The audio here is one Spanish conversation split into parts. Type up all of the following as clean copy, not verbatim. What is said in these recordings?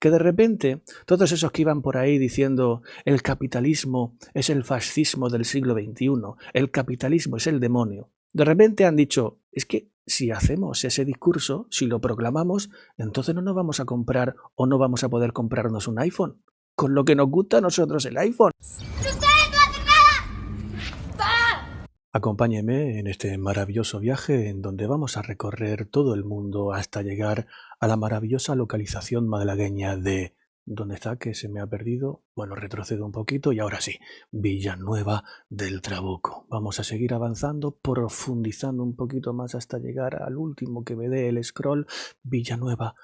que de repente todos esos que iban por ahí diciendo el capitalismo es el fascismo del siglo XXI, el capitalismo es el demonio, de repente han dicho, es que si hacemos ese discurso, si lo proclamamos, entonces no nos vamos a comprar o no vamos a poder comprarnos un iPhone, con lo que nos gusta a nosotros el iPhone. Acompáñeme en este maravilloso viaje en donde vamos a recorrer todo el mundo hasta llegar a la maravillosa localización malagueña de... ¿Dónde está? Que se me ha perdido. Bueno, retrocedo un poquito y ahora sí, Villanueva del Trabuco. Vamos a seguir avanzando, profundizando un poquito más hasta llegar al último que me dé el scroll. Villanueva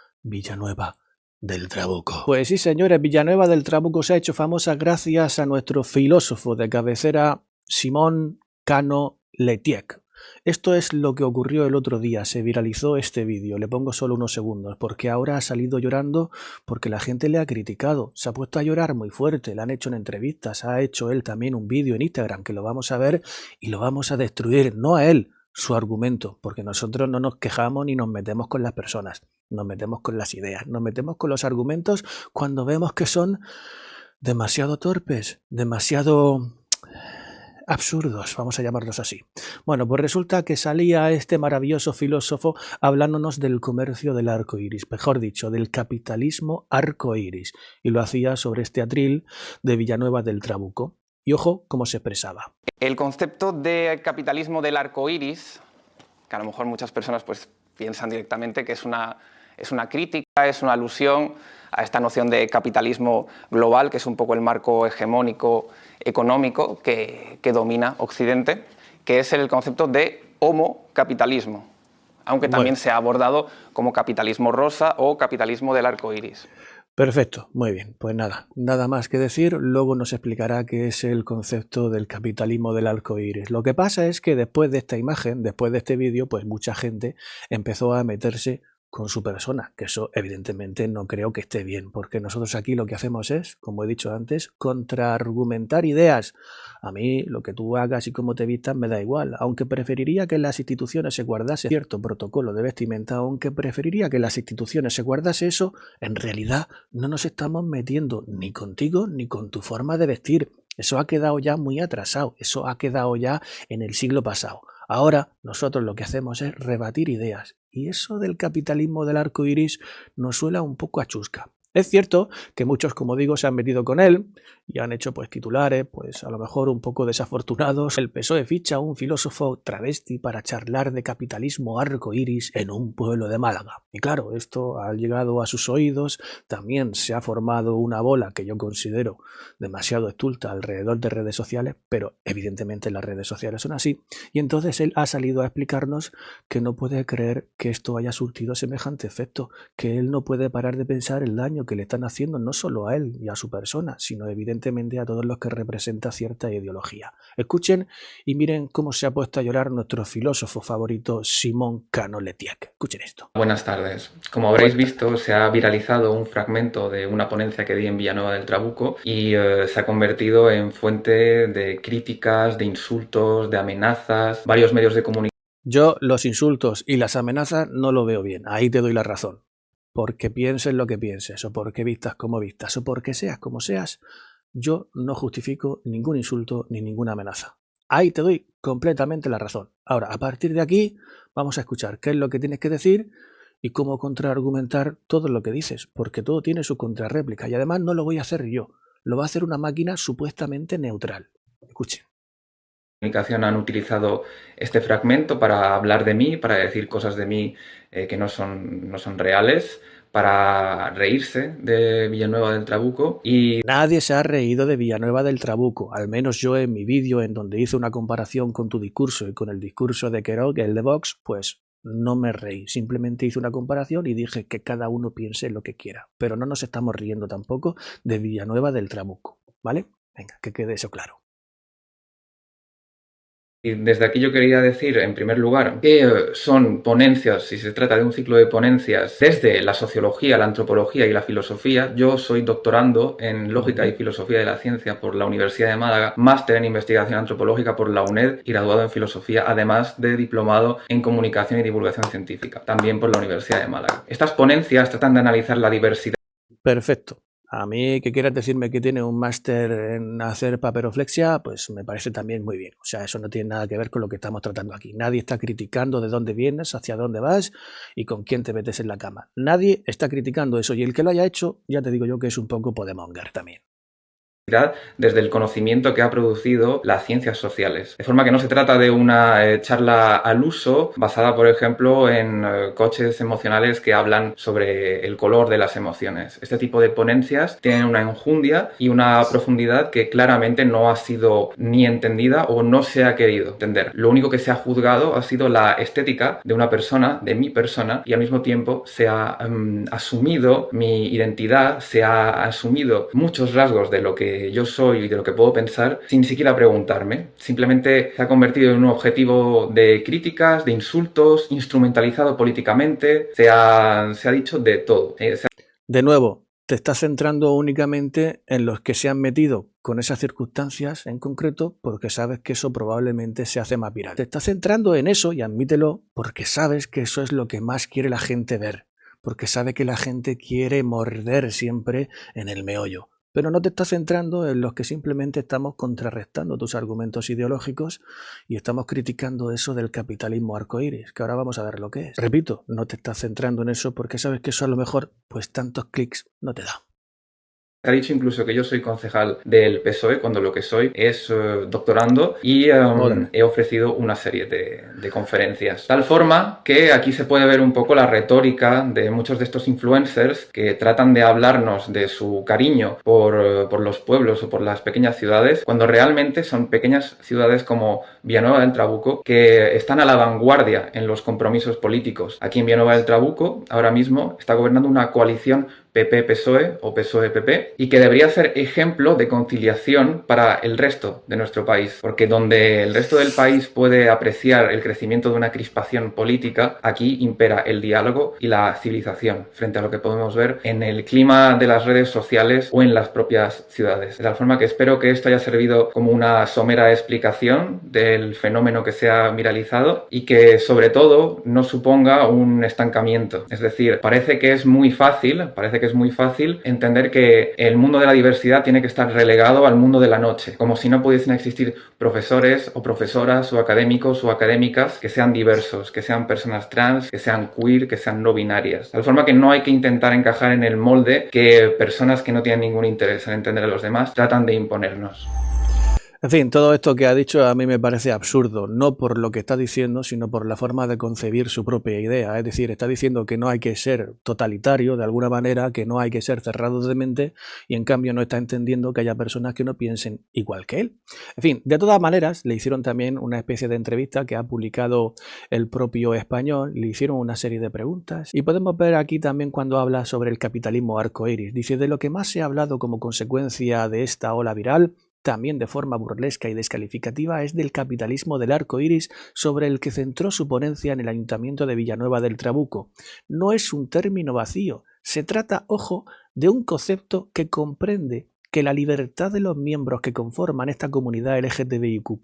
del Trabuco. Pues sí, señores, Villanueva del Trabuco se ha hecho famosa gracias a nuestro filósofo de cabecera, Simón Cano Letiec. Esto es lo que ocurrió el otro día, se viralizó este vídeo, le pongo solo unos segundos, porque ahora ha salido llorando porque la gente le ha criticado, se ha puesto a llorar muy fuerte, le han hecho en entrevistas, ha hecho él también un vídeo en Instagram que lo vamos a ver y lo vamos a destruir, no a él, su argumento, porque nosotros no nos quejamos ni nos metemos con las personas, nos metemos con las ideas, nos metemos con los argumentos cuando vemos que son demasiado torpes, demasiado... absurdos, vamos a llamarlos así. Bueno, pues resulta que salía este maravilloso filósofo hablándonos del comercio del arco iris, mejor dicho, del capitalismo arco iris, y lo hacía sobre este atril de Villanueva del Trabuco. Y ojo cómo se expresaba. El concepto de capitalismo del arco iris, que a lo mejor muchas personas pues piensan directamente que es una crítica, es una alusión a esta noción de capitalismo global, que es un poco el marco hegemónico económico que domina Occidente, que es el concepto de homocapitalismo, aunque también se ha abordado como capitalismo rosa o capitalismo del arco iris. Perfecto, muy bien, pues nada más que decir, luego nos explicará qué es el concepto del capitalismo del arco iris. Lo que pasa es que después de esta imagen, después de este vídeo, pues mucha gente empezó a meterse con su persona, que eso evidentemente no creo que esté bien, porque nosotros aquí lo que hacemos es, como he dicho antes, contraargumentar ideas. A mí lo que tú hagas y cómo te vistas me da igual, aunque preferiría que en las instituciones se guardase cierto protocolo de vestimenta, aunque preferiría que en las instituciones se guardase eso, en realidad no nos estamos metiendo ni contigo ni con tu forma de vestir. Eso ha quedado ya muy atrasado, eso ha quedado ya en el siglo pasado. Ahora nosotros lo que hacemos es rebatir ideas y eso del capitalismo del arco iris nos suena un poco a chusca. Es cierto que muchos, como digo, se han metido con él y han hecho pues titulares, pues a lo mejor un poco desafortunados. El PSOE ficha a un filósofo travesti para charlar de capitalismo arco iris en un pueblo de Málaga. Y claro, esto ha llegado a sus oídos, también se ha formado una bola que yo considero demasiado estulta alrededor de redes sociales, pero evidentemente las redes sociales son así. Y entonces él ha salido a explicarnos que no puede creer que esto haya surtido semejante efecto, que él no puede parar de pensar el daño que le están haciendo no solo a él y a su persona, sino evidentemente a todos los que representa cierta ideología. Escuchen y miren cómo se ha puesto a llorar nuestro filósofo favorito Simón Cano Letiec. Escuchen esto. Buenas tardes. Como habréis visto, se ha viralizado un fragmento de una ponencia que di en Villanueva del Trabuco y se ha convertido en fuente de críticas, de insultos, de amenazas. Varios medios de comunicación. Yo los insultos y las amenazas no lo veo bien, ahí te doy la razón. Porque pienses lo que pienses, o porque vistas como vistas, o porque seas como seas, yo no justifico ningún insulto ni ninguna amenaza. Ahí te doy completamente la razón. Ahora, a partir de aquí, vamos a escuchar qué es lo que tienes que decir y cómo contraargumentar todo lo que dices, porque todo tiene su contrarréplica y además no lo voy a hacer yo, lo va a hacer una máquina supuestamente neutral. Escuchen. Han utilizado este fragmento para hablar de mí, para decir cosas de mí que no son reales, para reírse de Villanueva del Trabuco y... Nadie se ha reído de Villanueva del Trabuco, al menos yo en mi vídeo en donde hice una comparación con tu discurso y con el discurso de Querol, el de Vox, pues no me reí, simplemente hice una comparación y dije que cada uno piense lo que quiera, pero no nos estamos riendo tampoco de Villanueva del Trabuco, ¿vale? Venga, que quede eso claro. Y desde aquí yo quería decir, en primer lugar, que son ponencias, si se trata de un ciclo de ponencias, desde la sociología, la antropología y la filosofía. Yo soy doctorando en Lógica y Filosofía de la Ciencia por la Universidad de Málaga, máster en Investigación Antropológica por la UNED y graduado en Filosofía, además de diplomado en Comunicación y Divulgación Científica, también por la Universidad de Málaga. Estas ponencias tratan de analizar la diversidad. Perfecto. A mí que quieras decirme que tiene un máster en hacer papiroflexia, pues me parece también muy bien. O sea, eso no tiene nada que ver con lo que estamos tratando aquí. Nadie está criticando de dónde vienes, hacia dónde vas y con quién te metes en la cama. Nadie está criticando eso. Y el que lo haya hecho, ya te digo yo que es un poco podemonger también. Desde el conocimiento que ha producido las ciencias sociales. De forma que no se trata de una charla al uso basada, por ejemplo, en coaches emocionales que hablan sobre el color de las emociones. Este tipo de ponencias tienen una enjundia y una profundidad que claramente no ha sido ni entendida o no se ha querido entender. Lo único que se ha juzgado ha sido la estética de una persona, de mi persona, y al mismo tiempo se ha asumido mi identidad, se ha asumido muchos rasgos de lo que yo soy y de lo que puedo pensar sin siquiera preguntarme. Simplemente se ha convertido en un objetivo de críticas, de insultos, instrumentalizado políticamente. Se ha dicho de todo. De nuevo, te estás centrando únicamente en los que se han metido con esas circunstancias en concreto porque sabes que eso probablemente se hace más viral. Te estás centrando en eso, y admítelo, porque sabes que eso es lo que más quiere la gente ver, porque sabe que la gente quiere morder siempre en el meollo. Pero no te estás centrando en los que simplemente estamos contrarrestando tus argumentos ideológicos y estamos criticando eso del capitalismo arcoíris, que ahora vamos a ver lo que es. Repito, no te estás centrando en eso porque sabes que eso a lo mejor pues tantos clics no te da. Ha dicho incluso que yo soy concejal del PSOE cuando lo que soy es doctorando y he ofrecido una serie de conferencias. Tal forma que aquí se puede ver un poco la retórica de muchos de estos influencers que tratan de hablarnos de su cariño por los pueblos o por las pequeñas ciudades, cuando realmente son pequeñas ciudades como Villanueva del Trabuco que están a la vanguardia en los compromisos políticos. Aquí en Villanueva del Trabuco ahora mismo está gobernando una coalición PP-PSOE o PSOE-PP y que debería ser ejemplo de conciliación para el resto de nuestro país, porque donde el resto del país puede apreciar el crecimiento de una crispación política, aquí impera el diálogo y la civilización frente a lo que podemos ver en el clima de las redes sociales o en las propias ciudades. De tal forma que espero que esto haya servido como una somera explicación del fenómeno que se ha viralizado y que sobre todo no suponga un estancamiento. Es decir, parece que es muy fácil entender que el mundo de la diversidad tiene que estar relegado al mundo de la noche, como si no pudiesen existir profesores o profesoras o académicos o académicas que sean diversos, que sean personas trans, que sean queer, que sean no binarias. De tal forma que no hay que intentar encajar en el molde que personas que no tienen ningún interés en entender a los demás tratan de imponernos. En fin, todo esto que ha dicho a mí me parece absurdo, no por lo que está diciendo, sino por la forma de concebir su propia idea. Es decir, está diciendo que no hay que ser totalitario de alguna manera, que no hay que ser cerrado de mente, y en cambio no está entendiendo que haya personas que no piensen igual que él. En fin, de todas maneras, le hicieron también una especie de entrevista que ha publicado el propio Español, le hicieron una serie de preguntas, y podemos ver aquí también cuando habla sobre el capitalismo arcoíris. Dice, de lo que más se ha hablado como consecuencia de esta ola viral, también de forma burlesca y descalificativa, es del capitalismo del arco iris sobre el que centró su ponencia en el Ayuntamiento de Villanueva del Trabuco. No es un término vacío, se trata, ojo, de un concepto que comprende que la libertad de los miembros que conforman esta comunidad LGTBIQ+,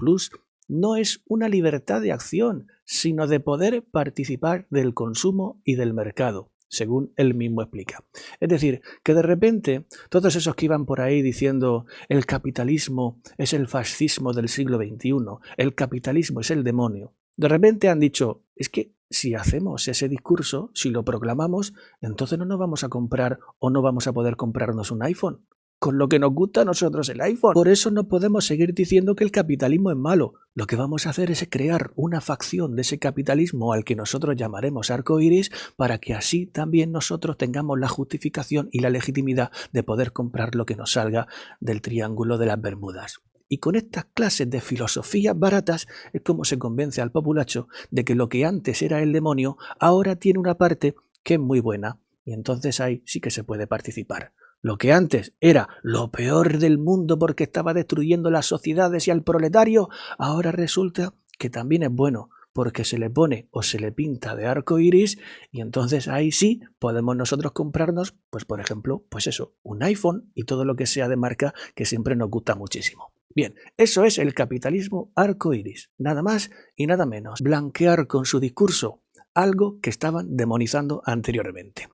no es una libertad de acción, sino de poder participar del consumo y del mercado, según él mismo explica. Es decir, que de repente todos esos que iban por ahí diciendo el capitalismo es el fascismo del siglo XXI, el capitalismo es el demonio, de repente han dicho, es que si hacemos ese discurso, si lo proclamamos, entonces no nos vamos a comprar o no vamos a poder comprarnos un iPhone. Con lo que nos gusta a nosotros el iPhone. Por eso no podemos seguir diciendo que el capitalismo es malo. Lo que vamos a hacer es crear una facción de ese capitalismo al que nosotros llamaremos arcoíris para que así también nosotros tengamos la justificación y la legitimidad de poder comprar lo que nos salga del triángulo de las Bermudas. Y con estas clases de filosofías baratas es como se convence al populacho de que lo que antes era el demonio ahora tiene una parte que es muy buena. Y entonces ahí sí que se puede participar. Lo que antes era lo peor del mundo porque estaba destruyendo las sociedades y al proletario, ahora resulta que también es bueno porque se le pone o se le pinta de arco iris y entonces ahí sí podemos nosotros comprarnos, pues por ejemplo, pues eso, un iPhone y todo lo que sea de marca que siempre nos gusta muchísimo. Bien, eso es el capitalismo arco iris, nada más y nada menos. Blanquear con su discurso algo que estaban demonizando anteriormente.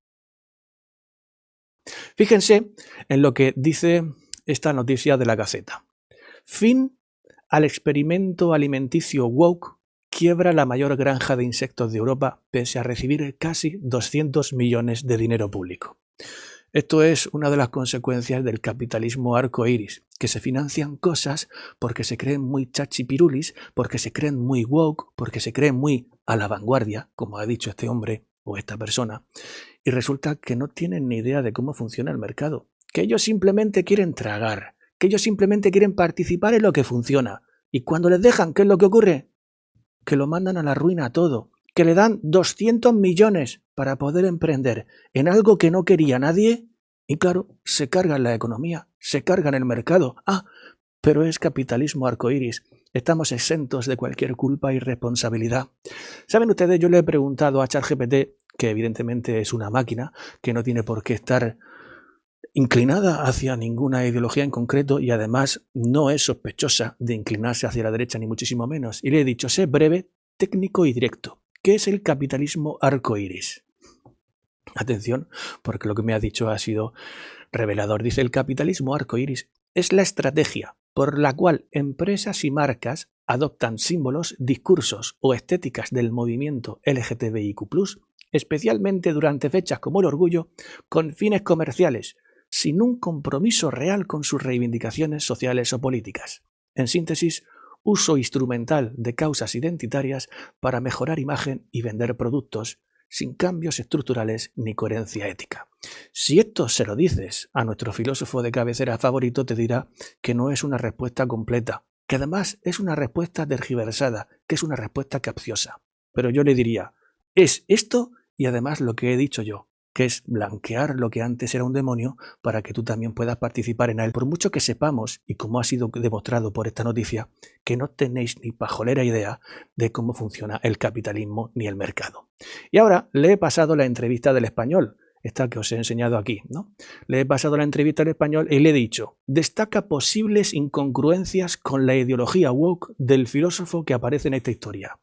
Fíjense en lo que dice esta noticia de la Gaceta. Fin al experimento alimenticio woke, quiebra la mayor granja de insectos de Europa pese a recibir casi 200 millones de dinero público. Esto es una de las consecuencias del capitalismo arcoíris, que se financian cosas porque se creen muy chachipirulis, porque se creen muy woke, porque se creen muy a la vanguardia, como ha dicho este hombre o esta persona, y resulta que no tienen ni idea de cómo funciona el mercado, que ellos simplemente quieren tragar, que ellos simplemente quieren participar en lo que funciona, y cuando les dejan, ¿qué es lo que ocurre? Que lo mandan a la ruina todo, que le dan 200 millones para poder emprender en algo que no quería nadie, y claro, se cargan la economía, se cargan el mercado. Ah, pero es capitalismo arcoíris, estamos exentos de cualquier culpa y responsabilidad. ¿Saben ustedes? Yo le he preguntado a ChatGPT, que evidentemente es una máquina, que no tiene por qué estar inclinada hacia ninguna ideología en concreto y además no es sospechosa de inclinarse hacia la derecha ni muchísimo menos. Y le he dicho, sé breve, técnico y directo. ¿Qué es el capitalismo arcoíris? Atención, porque lo que me ha dicho ha sido revelador. Dice, el capitalismo arcoíris es la estrategia por la cual empresas y marcas adoptan símbolos, discursos o estéticas del movimiento LGTBIQ+, especialmente durante fechas como el orgullo, con fines comerciales, sin un compromiso real con sus reivindicaciones sociales o políticas. En síntesis, uso instrumental de causas identitarias para mejorar imagen y vender productos, sin cambios estructurales ni coherencia ética. Si esto se lo dices a nuestro filósofo de cabecera favorito, te dirá que no es una respuesta completa, que además es una respuesta tergiversada, que es una respuesta capciosa. Pero yo le diría, es esto y además lo que he dicho yo, que es blanquear lo que antes era un demonio para que tú también puedas participar en él. Por mucho que sepamos, y como ha sido demostrado por esta noticia, que no tenéis ni pajolera idea de cómo funciona el capitalismo ni el mercado. Y ahora le he pasado la entrevista del Español, esta que os he enseñado aquí, ¿no? Le he pasado la entrevista al Español y le he dicho, destaca posibles incongruencias con la ideología woke del filósofo que aparece en esta historia.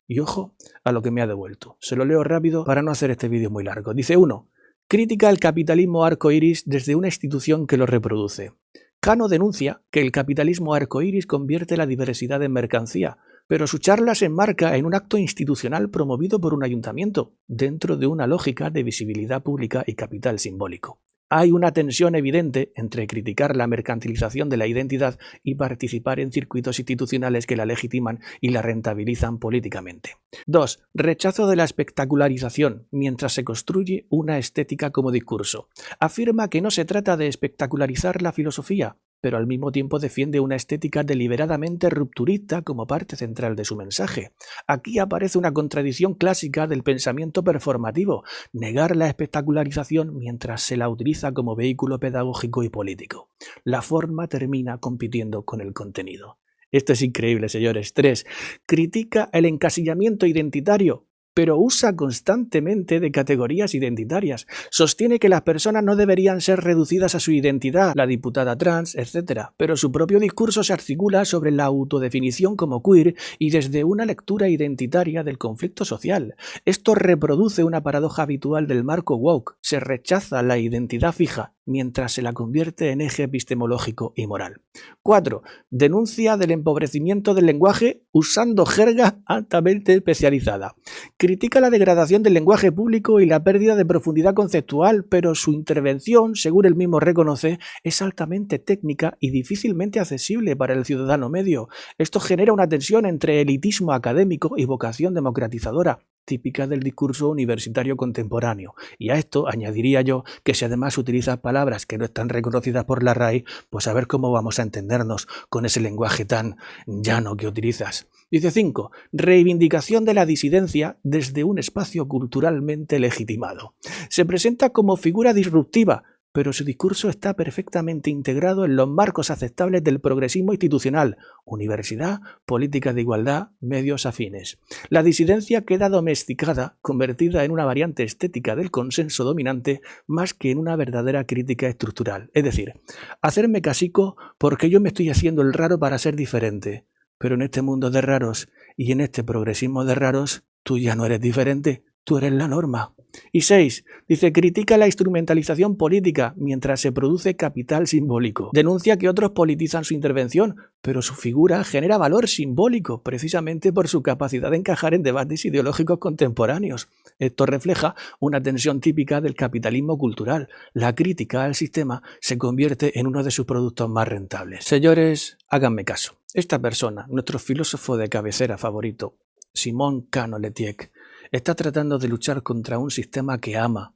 Y ojo a lo que me ha devuelto. Se lo leo rápido para no hacer este vídeo muy largo. Dice 1. Critica el capitalismo arcoíris desde una institución que lo reproduce. Cano denuncia que el capitalismo arcoíris convierte la diversidad en mercancía, pero su charla se enmarca en un acto institucional promovido por un ayuntamiento, dentro de una lógica de visibilidad pública y capital simbólico. Hay una tensión evidente entre criticar la mercantilización de la identidad y participar en circuitos institucionales que la legitiman y la rentabilizan políticamente. 2. Rechazo de la espectacularización, mientras se construye una estética como discurso. Afirma que no se trata de espectacularizar la filosofía, pero al mismo tiempo defiende una estética deliberadamente rupturista como parte central de su mensaje. Aquí aparece una contradicción clásica del pensamiento performativo, negar la espectacularización mientras se la utiliza como vehículo pedagógico y político. La forma termina compitiendo con el contenido. Esto es increíble, señores. 3. Critica el encasillamiento identitario, pero usa constantemente de categorías identitarias. Sostiene que las personas no deberían ser reducidas a su identidad, la diputada trans, etc. Pero su propio discurso se articula sobre la autodefinición como queer y desde una lectura identitaria del conflicto social. Esto reproduce una paradoja habitual del marco woke. Se rechaza la identidad fija mientras se la convierte en eje epistemológico y moral. 4. Denuncia del empobrecimiento del lenguaje usando jerga altamente especializada. Critica la degradación del lenguaje público y la pérdida de profundidad conceptual, pero su intervención, según él mismo reconoce, es altamente técnica y difícilmente accesible para el ciudadano medio. Esto genera una tensión entre elitismo académico y vocación democratizadora, típica del discurso universitario contemporáneo. Y a esto añadiría yo que si además utilizas palabras que no están reconocidas por la RAE, pues a ver cómo vamos a entendernos con ese lenguaje tan llano que utilizas. Dice 5. Reivindicación de la disidencia desde un espacio culturalmente legitimado. Se presenta como figura disruptiva, pero su discurso está perfectamente integrado en los marcos aceptables del progresismo institucional, universidad, política de igualdad, medios afines. La disidencia queda domesticada, convertida en una variante estética del consenso dominante, más que en una verdadera crítica estructural. Es decir, hacerme casico porque yo me estoy haciendo el raro para ser diferente. Pero en este mundo de raros y en este progresismo de raros, tú ya no eres diferente, tú eres la norma. Y 6. Dice, critica la instrumentalización política mientras se produce capital simbólico. Denuncia que otros politizan su intervención, pero su figura genera valor simbólico, precisamente por su capacidad de encajar en debates ideológicos contemporáneos. Esto refleja una tensión típica del capitalismo cultural. La crítica al sistema se convierte en uno de sus productos más rentables. Señores, háganme caso. Esta persona, nuestro filósofo de cabecera favorito, Simón Cano-Lettiec, está tratando de luchar contra un sistema que ama.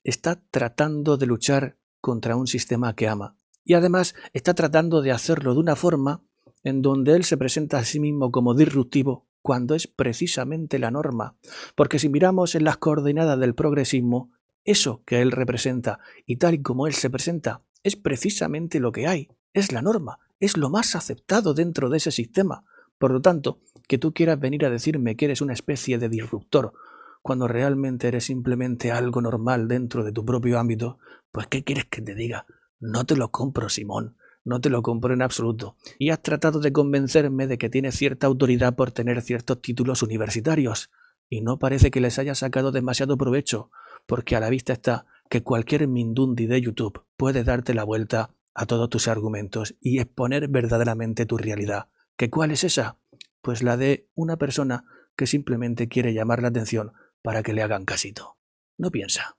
Está tratando de luchar contra un sistema que ama. Y además está tratando de hacerlo de una forma en donde él se presenta a sí mismo como disruptivo cuando es precisamente la norma. Porque si miramos en las coordenadas del progresismo, eso que él representa y tal y como él se presenta es precisamente lo que hay. Es la norma, es lo más aceptado dentro de ese sistema. Por lo tanto, que tú quieras venir a decirme que eres una especie de disruptor cuando realmente eres simplemente algo normal dentro de tu propio ámbito, pues ¿qué quieres que te diga? No te lo compro, Simón, no te lo compro en absoluto. Y has tratado de convencerme de que tienes cierta autoridad por tener ciertos títulos universitarios, y no parece que les hayas sacado demasiado provecho, porque a la vista está que cualquier mindundi de YouTube puede darte la vuelta a todos tus argumentos y exponer verdaderamente tu realidad. ¿Que cuál es esa? Pues la de una persona que simplemente quiere llamar la atención para que le hagan casito. No piensa.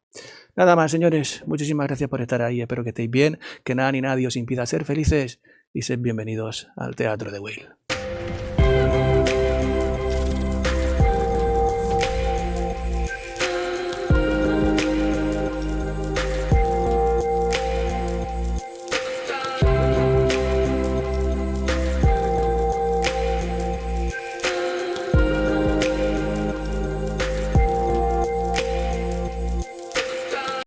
Nada más, señores. Muchísimas gracias por estar ahí. Espero que estéis bien, que nada ni nadie os impida ser felices y sed bienvenidos al Teatro de Will.